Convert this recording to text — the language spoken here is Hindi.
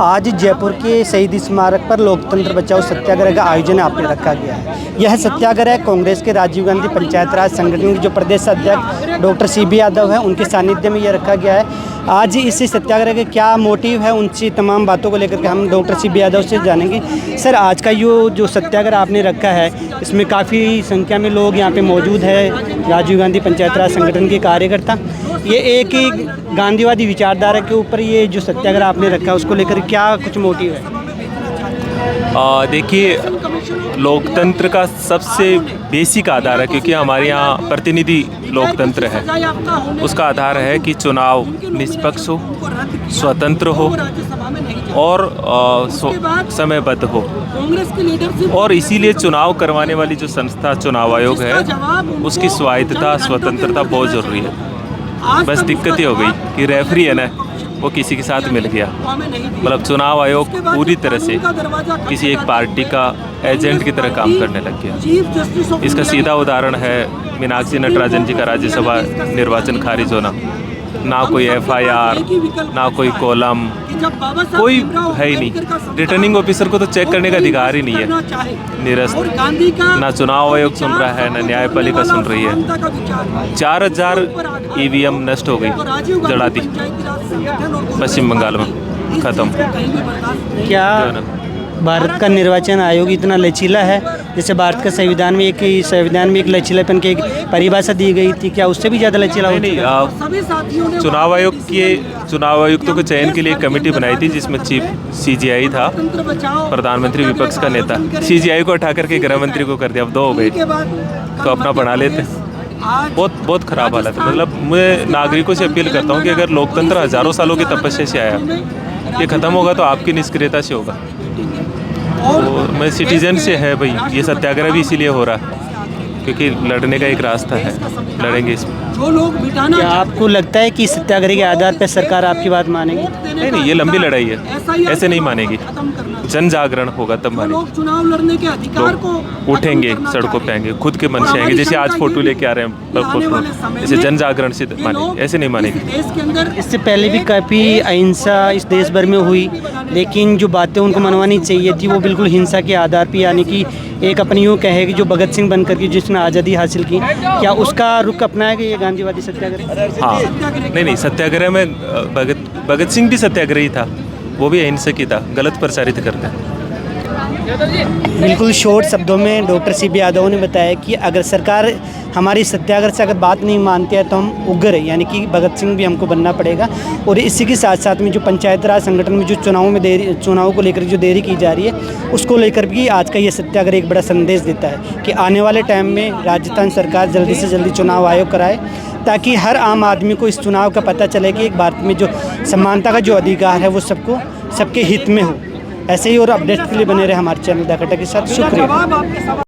आज जयपुर के शहीद स्मारक पर लोकतंत्र बचाओ सत्याग्रह का आयोजन आपने रखा गया है। यह सत्याग्रह कांग्रेस के राजीव गांधी पंचायत राज संगठन के जो प्रदेश अध्यक्ष डॉक्टर CB यादव है, उनके सानिध्य में यह रखा गया है। आज इस सत्याग्रह के क्या मोटिव है, उनसे तमाम बातों को लेकर के हम डॉक्टर CB यादव से जानेंगे। सर, आज का जो सत्याग्रह आपने रखा है, इसमें काफ़ी संख्या में लोग यहाँ पे मौजूद है, राजीव गांधी पंचायत राज संगठन के कार्यकर्ता। ये एक ही गांधीवादी विचारधारा के ऊपर ये जो सत्याग्रह आपने रखा है, उसको लेकर क्या कुछ मोटिव है? देखिए, लोकतंत्र का सबसे बेसिक आधार है, क्योंकि हमारे यहाँ प्रतिनिधि लोकतंत्र है, उसका आधार है कि चुनाव निष्पक्ष हो, स्वतंत्र हो और समयबद्ध हो। और इसीलिए चुनाव करवाने वाली जो संस्था चुनाव आयोग है, उसकी स्वायत्तता, स्वतंत्रता बहुत ज़रूरी है। बस दिक्कत ये हो गई कि रेफरी है ना, वो किसी के साथ मिल गया। मतलब चुनाव आयोग पूरी तरह से किसी एक पार्टी का एजेंट की तरह काम करने लग गया। इसका सीधा उदाहरण है मीनाक्षी नटराजन जी का राज्यसभा निर्वाचन खारिज होना। ना कोई FIR, ना कोई कॉलम, कोई है ही नहीं। रिटर्निंग ऑफिसर को तो चेक करने का अधिकार ही नहीं है, निरस्त। ना चुनाव आयोग सुन रहा है, ना न्यायपालिका सुन रही है। 4000 EVM नष्ट हो गई, जला दी पश्चिम बंगाल में, ख़त्म। क्या भारत का निर्वाचन आयोग इतना लचीला है? जैसे भारत का संविधान में एक लचीलापन की एक परिभाषा दी गई थी, क्या उससे भी ज़्यादा लचीला? नहीं, चुनाव आयुक्तों के चयन के लिए कमेटी बनाई थी, जिसमें चीफ CGI था, प्रधानमंत्री विपक्ष का नेता। CGI को हटा करके गृह मंत्री को कर दिया, अब 2 हो गए, तो अपना बना लेते। बहुत ख़राब हालत है। मतलब मैं नागरिकों से अपील करता हूँ कि अगर लोकतंत्र हज़ारों सालों की तपस्या से आया, ये ख़त्म होगा तो आपकी निष्क्रियता से होगा। तो मैं सिटीजन से है भाई, ये सत्याग्रह भी इसीलिए हो रहा है क्योंकि लड़ने का एक रास्ता है, लड़ेंगे इसमें। क्या आपको लगता है कि सत्याग्रह के आधार पर सरकार आपकी बात मानेगी? नहीं, ये लंबी लड़ाई है, ऐसे नहीं मानेगी। जन जागरण होगा तब मानेगी। चुनाव लड़ने के अधिकार को उठेंगे, सड़कों पे आएंगे, खुद के मन से आएंगे। जैसे आज फोटो लेके आ रहे हैं, जैसे जन जागरण से मानेगी, ऐसे नहीं मानेगी। इससे पहले भी काफ़ी अहिंसा इस देश भर में हुई, लेकिन जो बातें उनको मनवानी चाहिए थी वो बिल्कुल हिंसा के आधार पर, यानी कि एक अपनी यूँ कहे कि जो भगत सिंह बनकर के जिसने आज़ादी हासिल की, क्या उसका रुख अपनाएगा ये गांधीवादी सत्याग्रह? हाँ, नहीं, सत्याग्रह में भगत सिंह भी सत्याग्रही था, वो भी अहिंसक ही था, गलत प्रचारित करता है। बिल्कुल शॉर्ट शब्दों में डॉक्टर CB यादव ने बताया कि अगर सरकार हमारी सत्याग्रह से अगर बात नहीं मानती है तो हम उग्र, यानी कि भगत सिंह भी हमको बनना पड़ेगा। और इसी के साथ साथ में जो पंचायत राज संगठन में जो चुनाव को लेकर जो देरी की जा रही है, उसको लेकर भी आज का ये सत्याग्रह एक बड़ा संदेश देता है कि आने वाले टाइम में राजस्थान सरकार जल्दी से जल्दी चुनाव आयोग कराए, ताकि हर आम आदमी को इस चुनाव का पता चले कि एक भारत में जो समानता का जो अधिकार है वो सबके हित में हो। ऐसे ही और अपडेट के लिए बने रहे हमारे चैनल द अकट्टा के साथ। शुक्रिया।